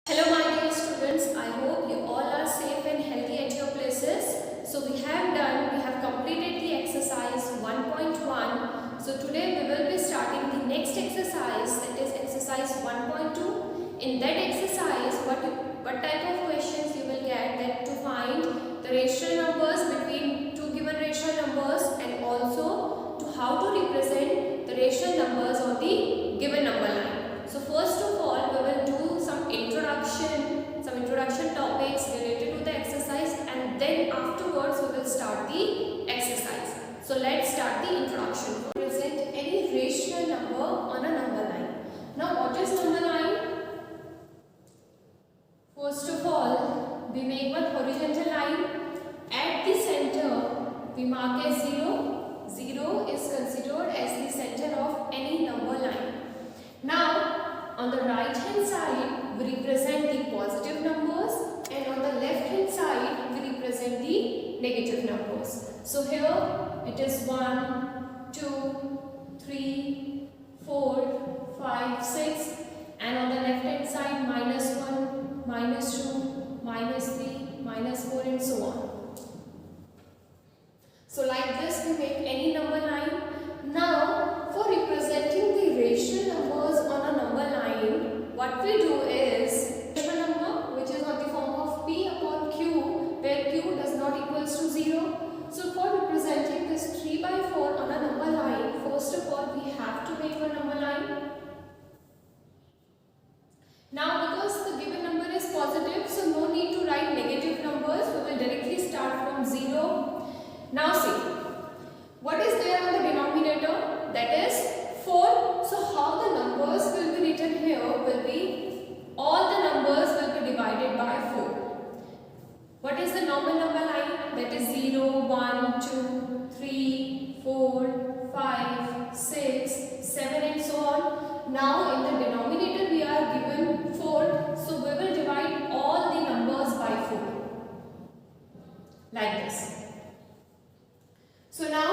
Hello my dear students, I hope you all are safe and healthy at your places. So we have completed the exercise 1.1. So today we will be starting the next exercise, that is exercise 1.2. In that exercise, what type of questions you will get, that to find the rational numbers between two given rational numbers and also to how to represent the rational numbers on the given number line. So first of all, we will do some introduction topics related to the exercise, and then afterwards we will start the exercise. So let's start the introduction. Present any rational number on a number line. Now what is number line? First of all, we make one horizontal line. At the center, we mark as 0. 0 is considered as the center of any number line. Now, on the right hand side, we represent the positive numbers, and on the left hand side, we represent the negative numbers. So here it is 1, 2, 3, 4, 5, 6, and on the left hand side, -1, -2, -3, -4, and so on. So like this we make any number line. Now for representing the rational numbers on a number line, what we do is a number which is on the form of P upon Q, where Q does not equals to 0. So for representing this 3/4 on a number line, first of all we have to make a number line. Now because the given number is positive, so no need to write negative numbers. We will directly start from 0. Now see, what is there on the denominator? That is 4. So how the numbers will be written here will be, all the numbers will be divided by 4. What is the normal number line? That is 0, 1, 2, 3, 4, 5, 6, 7 and so on. Now in the denominator we are given 4. So we will divide all the numbers by 4. Like this. So now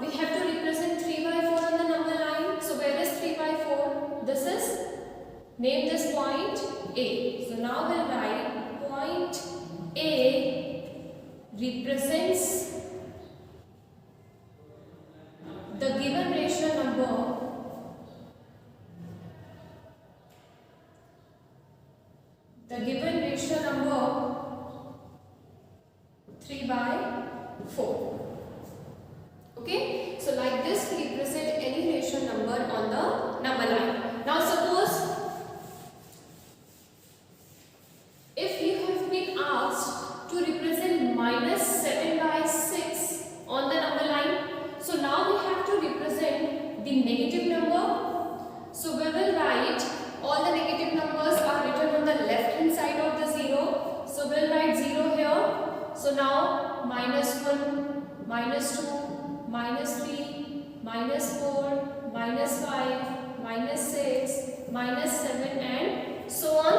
we have to represent 3/4 on the number line. So where is 3/4? This is, name this point A. So now we'll write point A represents the given rational number number 3/4. Okay, so like this we represent any rational number on the number line. Now suppose if you have been asked to represent -7/6 on the number line, so now we have to represent the negative number. So we will write, all the negative numbers are written on the left hand side of the 0. So we'll write 0 here. So now -1, -2, -3, -4, -5, -6, -7 and so on.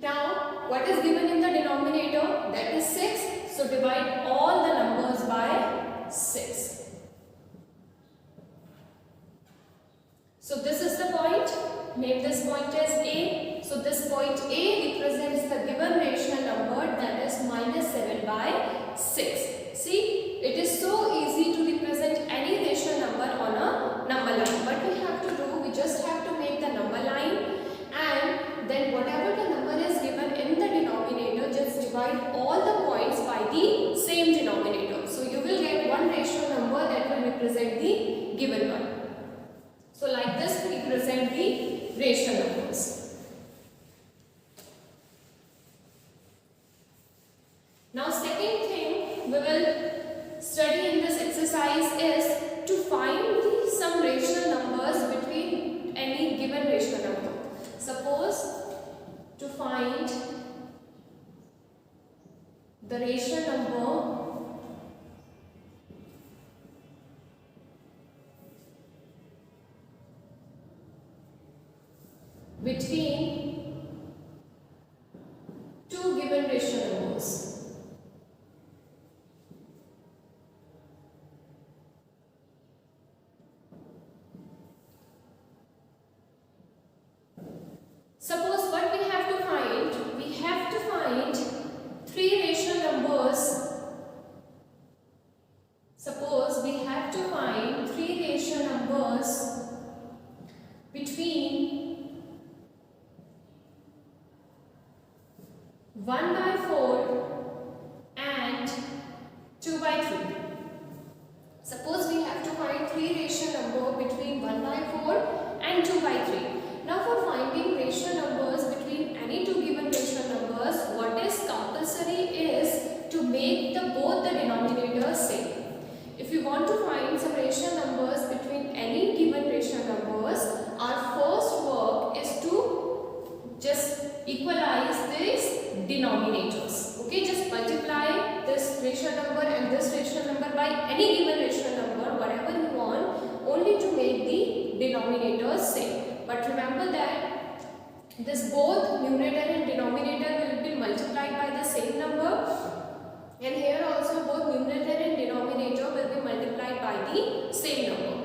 Now what is given in the denominator? That is 6. So divide all the numbers by 6. So this is the point. Name this point as A. So this point A represents the given rational number, that is -7/6. See, it is so easy to represent any rational number on a number line. What we have to do, we just have to make the number line, and then whatever the number is given in the denominator, just divide all the points by the same denominator. So you will get one rational number that will represent the given one. So like this we represent the rational numbers. Now second thing we will study in this exercise is to find some rational numbers between any given rational number. Suppose to find the rational number between two given rational numbers. Suppose what we 1 by 4 and 2 by 3. Suppose we have to find three rational number between 1 by 4 and 2 by 3. Now for finding rational numbers between any two given rational numbers, what is compulsory is to make both the denominators same. If we want to find some rational numbers between any given rational numbers, our first work is to just equalize these denominators. Okay, just multiply this rational number and this rational number by any given rational number, whatever you want, only to make the denominators same. But remember that this both numerator and denominator will be multiplied by the same number, and here also both numerator and denominator will be multiplied by the same number.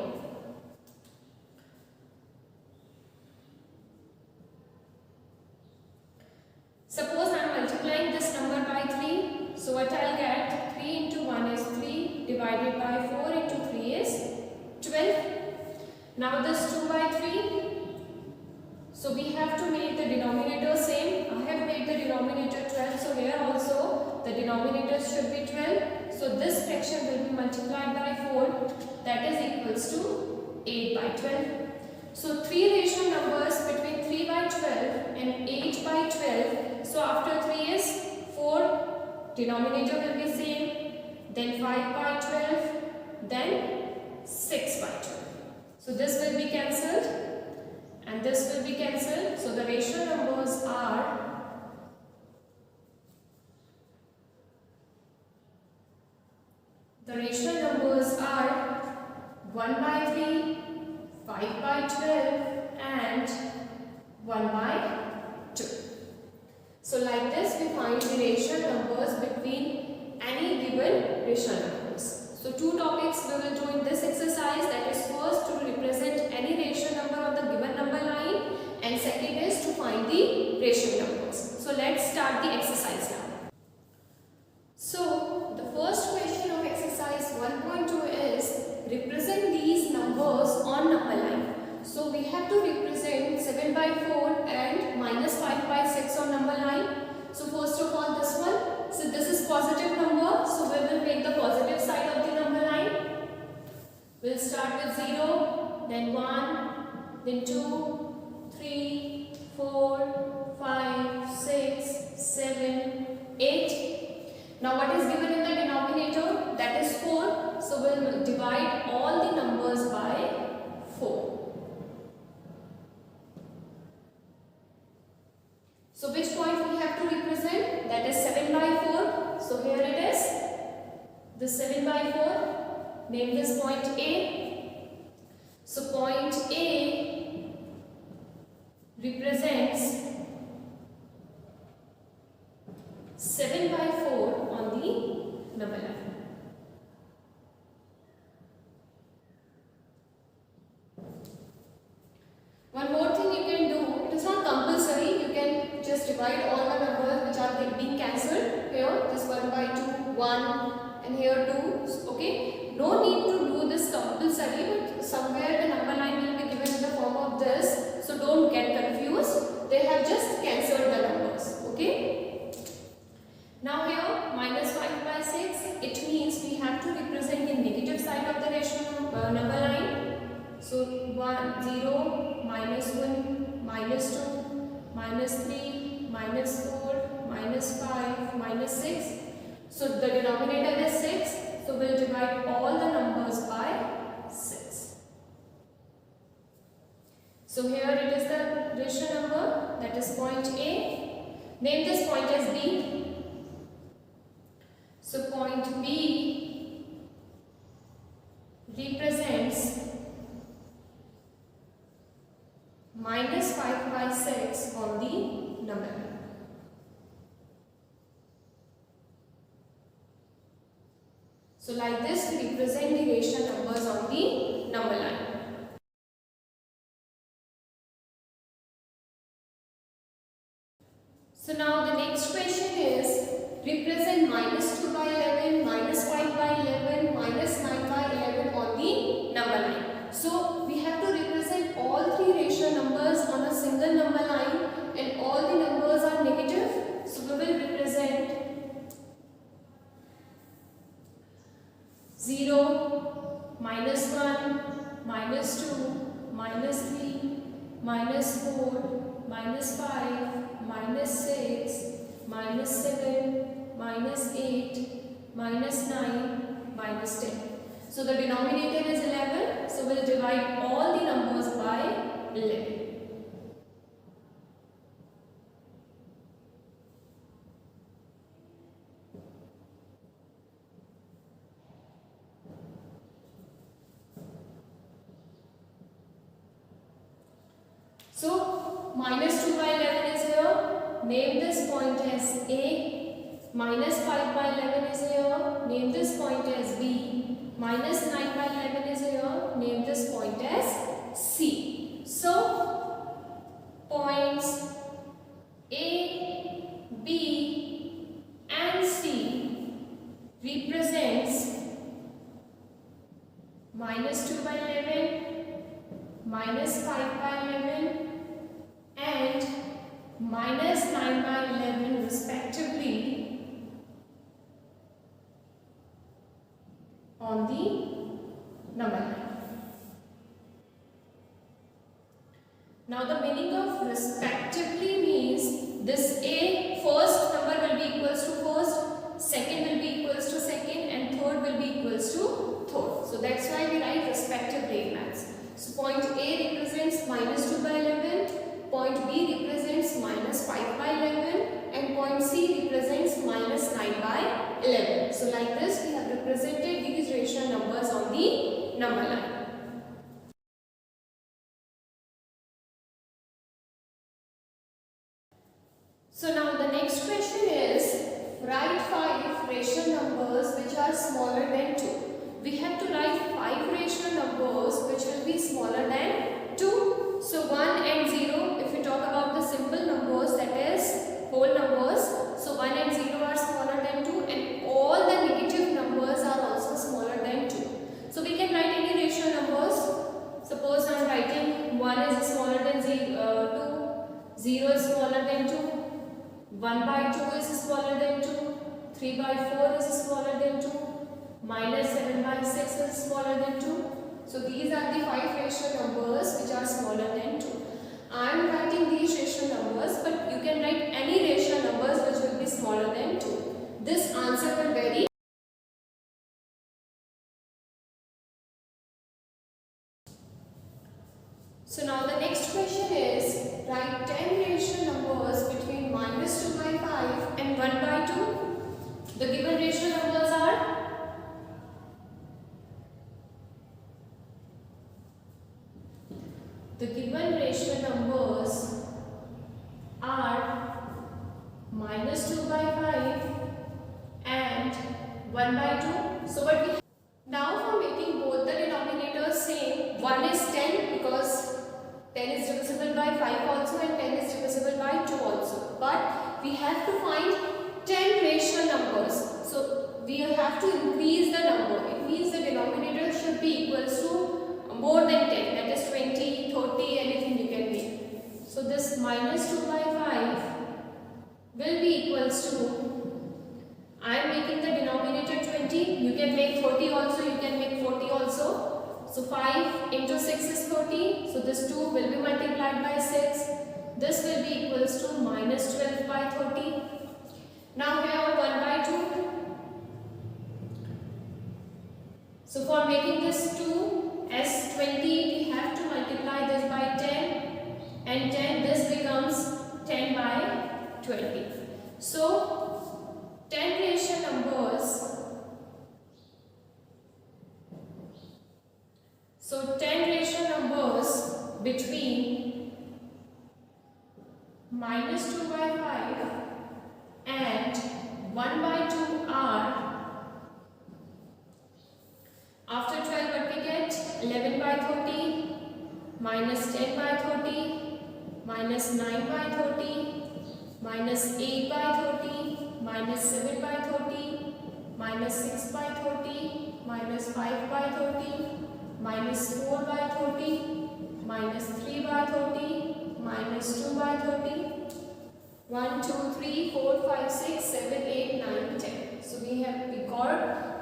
Suppose I am multiplying this number by 3, so what I will get, 3 into 1 is 3, divided by 4 into 3 is 12. Now this 2 by 3, so we have to make the denominator same. I have made the denominator 12, so here also the denominator should be 12. So this fraction will be multiplied by 4, that is equals to 8 by 12. So three rational numbers between 3 by 12 and 8 by 12. So after 3 is 4, denominator will be same, then 5 by 12, then 6 by 12. So this will be cancelled and this will be cancelled. So the rational numbers are 1 by 3, 5 by 12 and 1 by 2. So like this we find the rational numbers between any given rational numbers. So two topics we will do in this exercise, that is first to represent any rational number on the given number line, and second is to find the rational numbers. So let's start the exercise now. So the first question of exercise 1.2 is represent these numbers on number line. So we have to represent 7 by 4 and minus 5 by 6 on number line. So first of all this one, so this is positive number, so we will make the positive side of the number line. We'll start with 0, then 1, then 2, 3, 4, 5, 6, 7, 8. Now what is given in the denominator? That is 4. So we'll divide all the numbers by 4. So which point we have to represent? That is 7 by 4. So here it is. The 7 by 4. Name this point A. So point A represents 7 by 4 on the number line. One more thing you can do, it is not compulsory, you can just divide all the numbers which are being cancelled. Here this 1 by 2, 1, and here 2, okay. No need to do this compulsory, but somewhere the number line will be given in the form of this, so don't get confused. They have just cancelled the numbers, okay. Now here minus 5 by 6, it means we have to represent the negative side of the rational number line. So 1, 0, minus 1, minus 2, minus 3, minus 4, minus 5, minus 6. So the denominator is 6. So we'll divide all the numbers by 6. So here it is the rational number, that is point A. Name this point as B. So point B represents minus 5 by 6 on the number line. So like this we represent the rational numbers on the number line. So now the next question is represent minus 2 by 11, minus 5 by 11, minus 9 by 11 on the number line. So we have to represent all three rational numbers on a single number line, and all the numbers are negative. So we will represent -4, -5, -6, -7, -8, -9, -10. So the denominator is 11. So we'll divide all the numbers by 11. So -2 by 11 is here. Name this point as A. -5 by 11 is here. Name this point as B. -9 by 11 is here. Name this point as C. So points A, B and C represents -2 by 11, -5 by 11 and -9 by 11 respectively on the number line. Now the meaning of respectively means this A, first number will be equals to first, second will be equals to second and third will be equals to third. So that's why we write respectively in maths. So point A represents -2 by 11, point B represents -5 by 11 and point C represents -9 by 11. So like this we have represented these rational numbers on the number line. So now the next question is write 5 rational numbers which are smaller than 2. We have to write 5 rational numbers which will be smaller than 2. So 1 and 0, if we talk about the simple numbers, that is whole numbers, so 1 and 0 are smaller than 2 and all the negative numbers are also smaller than 2. So we can write any rational numbers. Suppose I am writing 1 is smaller than 2, 0 is smaller than 2, 1 by 2 is smaller than 2, 3 by 4 is smaller than 2, -7 by 6 is smaller than 2. So these are the 5 rational numbers which are smaller than 2. I am writing these rational numbers, but you can write any rational numbers which will be smaller than 2. This answer will vary. So now the next question is write 10 rational numbers between -2 by 5 and 1 by 2. The given rational numbers are -2 by 5 and 1 by 2. So what we now for making both the denominators same, 1 is 10 because 10 is divisible by 5 also and 10 is divisible by 2 also. But we have to find 10 rational numbers. So we have to increase the number. It means the denominator should be equals to more than 10. That is 20, 30, anything you can make. So this -2 by 5 will be equals to, I am making the denominator 20. You can make 30 also, you can make 40 also. So 5 into 6 is 30. So this 2 will be multiplied by 6. This will be equals to -12 by 30. Now here 1 by 2. So for making this 2 as 20, we have to multiply this by 10 and 10, this becomes 10 by 20. So 10 rational numbers. So 10 rational numbers between -2 by 5 and 1 by 2 are, after 12 what we get? 11 by 30, -10 by 30, -9 by 30, -8 by 30, -7 by 30, -6 by 30, -5 by 30, -4 by 30, -3 by 30, -2 by 30, 1, 2, 3, 4, 5, 6, 7, 8, 9, 10. So we got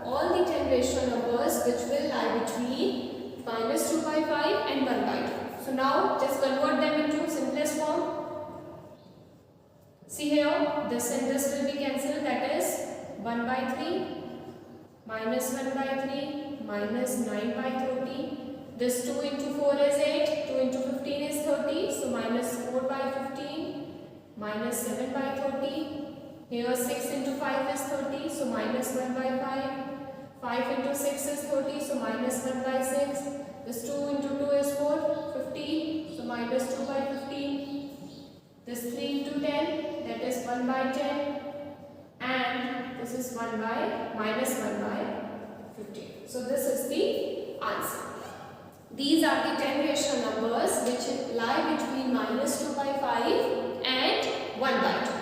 all the 10 rational numbers which will lie between -2 by 5 and 1 by 2. So now just convert them See here, this and this will be cancelled, that is 1 by 3 minus 1 by 3 minus 9 by 30. This 2 into 4 is 8, 2 into 15 is 30, so minus 4 by 15 minus 7 by 30. Here 6 into 5 is 30, so minus 1 by 5. 5 into 6 is 30, so minus 1 by 6. This 2 into 2 is 4, 15, so minus 2 by 15. This 3 into 10, that is 1 by 10. And this is 1 by minus 1 by 15. So this is the answer. These are the 10 rational numbers which lie between minus 2 by 5 and 1 by 2.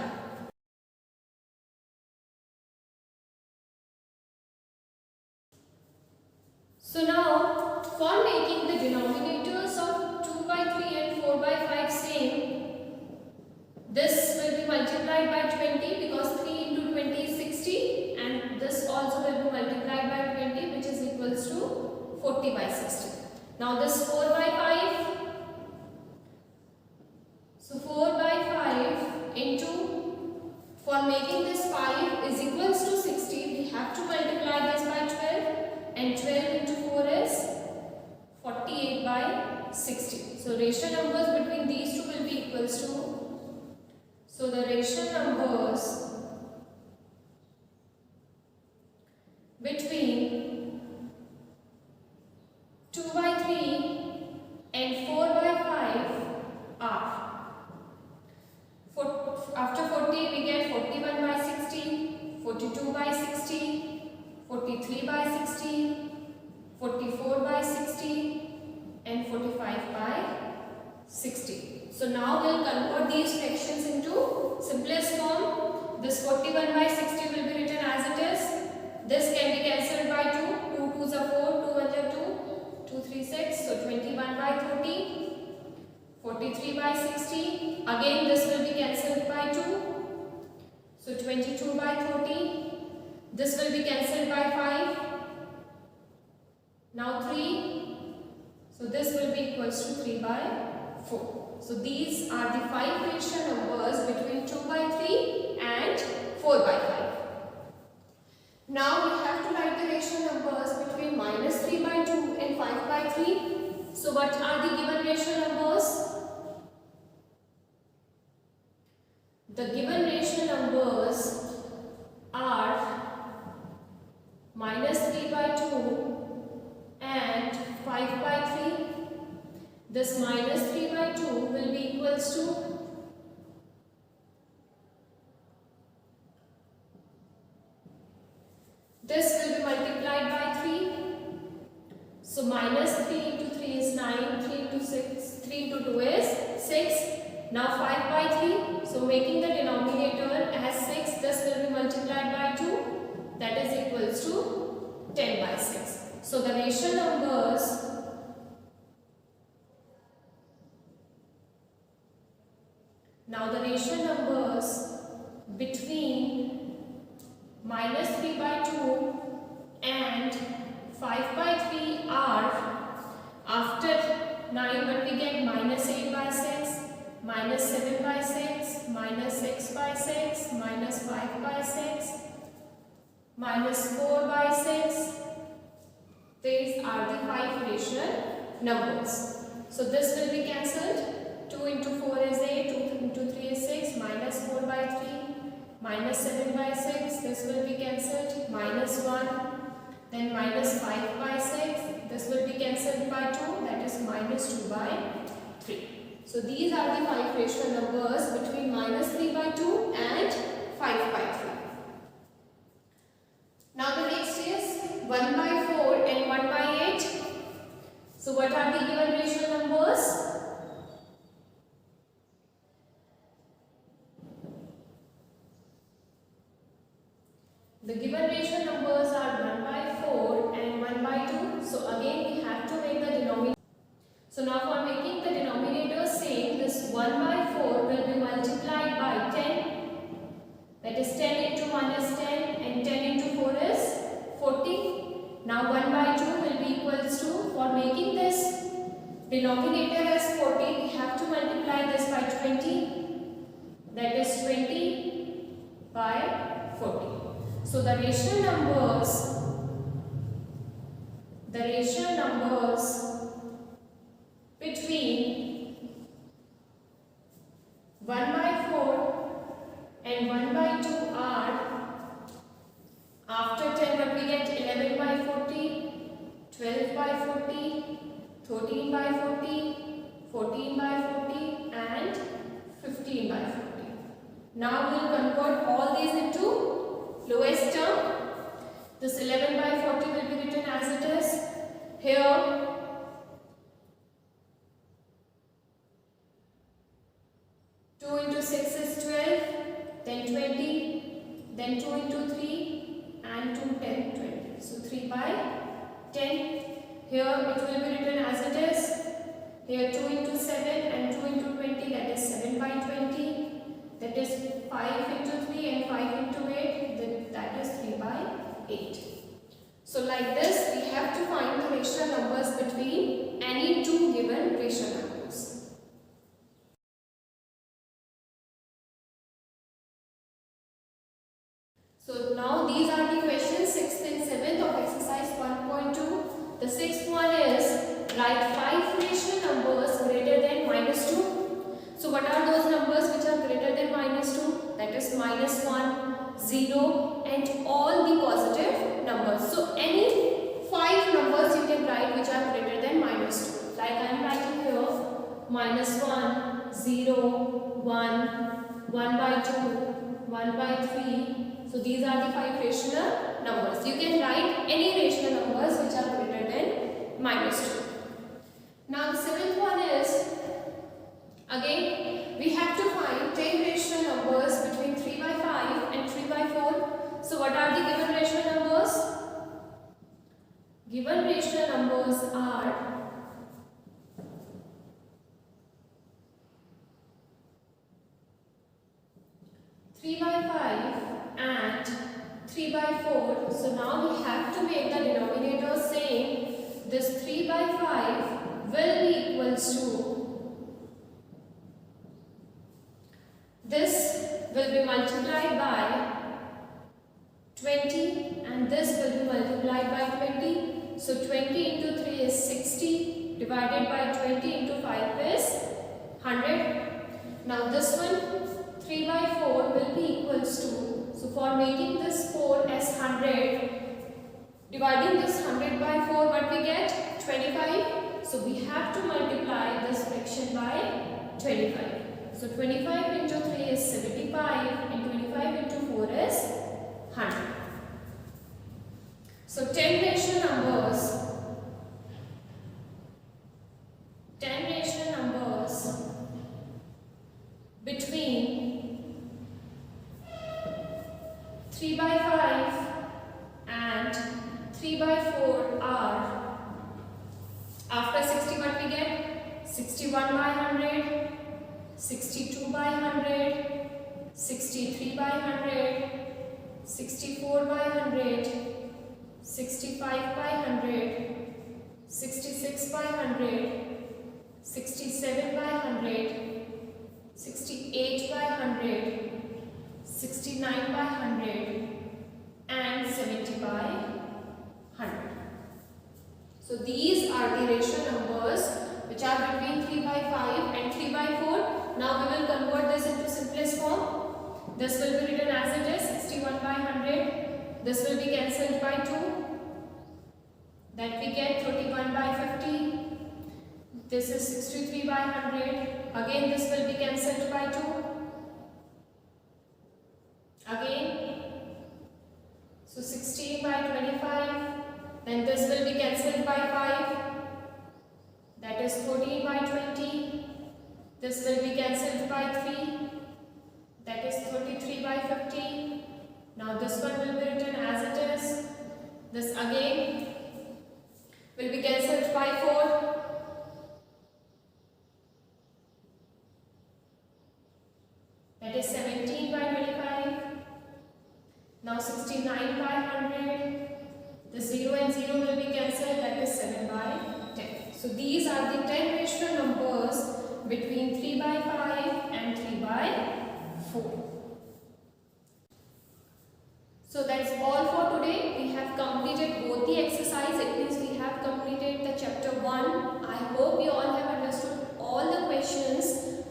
So now, for making the denominators of 2 by 3 and 4 by 5 same, this will be multiplied by 20 because 3 into 20 is 60, and this also will be multiplied by 20, which is equals to 40 by 60. Now this 4 by 5, so 4 by 5 into, for making this 5 is equals to 60, we have to multiply this by 12, and 12 into 4 is 48 by 60. So ratio numbers between these two will be equals to, so the ratio numbers between 2 by 3 and 4 by 5 are, after 40 we get 41 by 60, 42 by 60, 43 by 60, 44 by 60 and 45 by 60. So now we'll convert these fractions into simplest form. This 41 by 60 will be written as it is. This can be cancelled by 2. 2 2s are 4, 2 1s are 2, 2 3 6. So 21 by 30, 43 by 60. Again this will be cancelled by 2. So 22 by 30. This will be cancelled by 5. Now 3. So this will be equals to 3 by 4. So these are the 5 rational numbers between 2 by 3 and 4 by 5. Now we have to write the rational numbers between minus 3 by 2 and 5 by 3. So what are the given rational numbers? The given rational numbers are minus 3 by 2 and 5 by 3. This minus 3 by 2 will be equals to this will be multiplied by 3. So minus 3 into 3 is 9, 3 into 6, 3 into 2 is 6. Now 5 by 3. So making the denominator as 6, this will be multiplied by 2. That is equals to 10 by 6. So the rational numbers between minus 3 by 2 and 5 by 3 are, after 9 what we get, minus 8 by 6, minus 7 by 6, minus 6 by 6, minus 5 by 6, minus 4 by 6. These are the 5 rational numbers. So this will be cancelled. 2 into 4 is 8, 2 into 3 is 6, minus 4 by 3, minus 7 by 6, this will be cancelled, minus 1, then minus 5 by 6, this will be cancelled by 2, that is minus 2 by 3. So these are the 5 rational numbers between minus 3 by 2 and 5 by 3. Now the next is 1 by 4 and 1 by 8. So what are the given rational numbers? The given rational numbers are 1 by 4 and 1 by 2. So again we have to make the denominator. So now for making the denominator same, this 1 by 4 will be multiplied by 10. That is 10 into 1 is 10 and 10 into 4 is 40. Now 1 by 2 will be equals to, for making this denominator as 40, we have to multiply this by 20. That is 20 So the rational numbers between 1 by 4 and 1 by 2 are, after 10 what we get, 11 by 40, 12 by 40, 13 by 40, 14 by 40 and 15 by 40. Now we will convert all these into lowest term. This 11 by 40 will be written as it is. Here 2 into 6 is 12, then 20, then 2 into 3 and 2, 10, 20. So 3 by 10. Here it will be written as it is. Here 2 into 7 and 2 into 20, that is 7 by 20. That is 5 into 3 and 5 into 8, that is 3 by 8. So like this we have to find the rational numbers between any two given rational numbers. So now these are the questions 6th and 7th of exercise 1.2. The 6th one is write 5 rational numbers greater than -2. So what are those numbers which are greater than -2? That is -1, 0 and all the positive numbers. So any 5 numbers you can write which are greater than -2. Like I am writing here -1, 0, 1, 1 by 2, 1 by 3. So these are the 5 rational numbers. You can write any rational numbers which are greater than -2. Now the 7th one is, again we have to find 10 rational numbers between 3 by 5 and 3 by 4. So what are the given rational numbers? Given rational numbers are 3 by 5 and 3 by 4. So now we have to make the denominator same. This 3 by 5 will be equals to, this will be multiplied by 20 and this will be multiplied by 20. So 20 into 3 is 60, divided by 20 into 5 is 100. Now this one 3 by 4 will be equals to, so for making this 4 as 100, dividing this 100 by 4, what we get? 25. So we have to multiply this fraction by 25. So 25 into 3 is 75 and 25 into 4 is 100. So 10 rational numbers between 3 by 5 and 3 by 4 are, after 60 what we get? 61 by 100, 62 by 100, 63 by 100, 64 by 100, 65 by 100, 66 by 100, 67 by 100, 68 by 100, 69 by 100 and 70 by 100. So these are the rational numbers which are between 3 by 5 and 3 by 4. Now we will convert this into simplest form. This will be written as it is, 61 by 100. This will be cancelled by 2. That we get 31 by 50. This is 63 by 100. Again this will be cancelled by 2. Again, so 16 by 25. Then this will be cancelled by 5. That is 14 by 20. This will be cancelled by 3. That is 33 by 50. Now this one will be written as it is. This again will be cancelled by 4. That is 17 by 25. Now 69 by 100. The 0 and 0 will be cancelled. That is 7 by 10. So these are the 10 rational numbers between 3 by 5 and 3 by 4. So that's all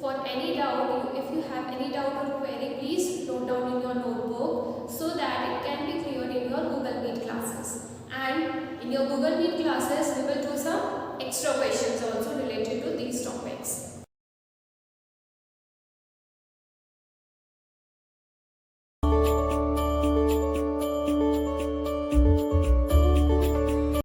for any doubt, if you have any doubt or query, please note down in your notebook so that it can be cleared in your Google Meet classes. And in your Google Meet classes, we will do some extra questions also related to these topics.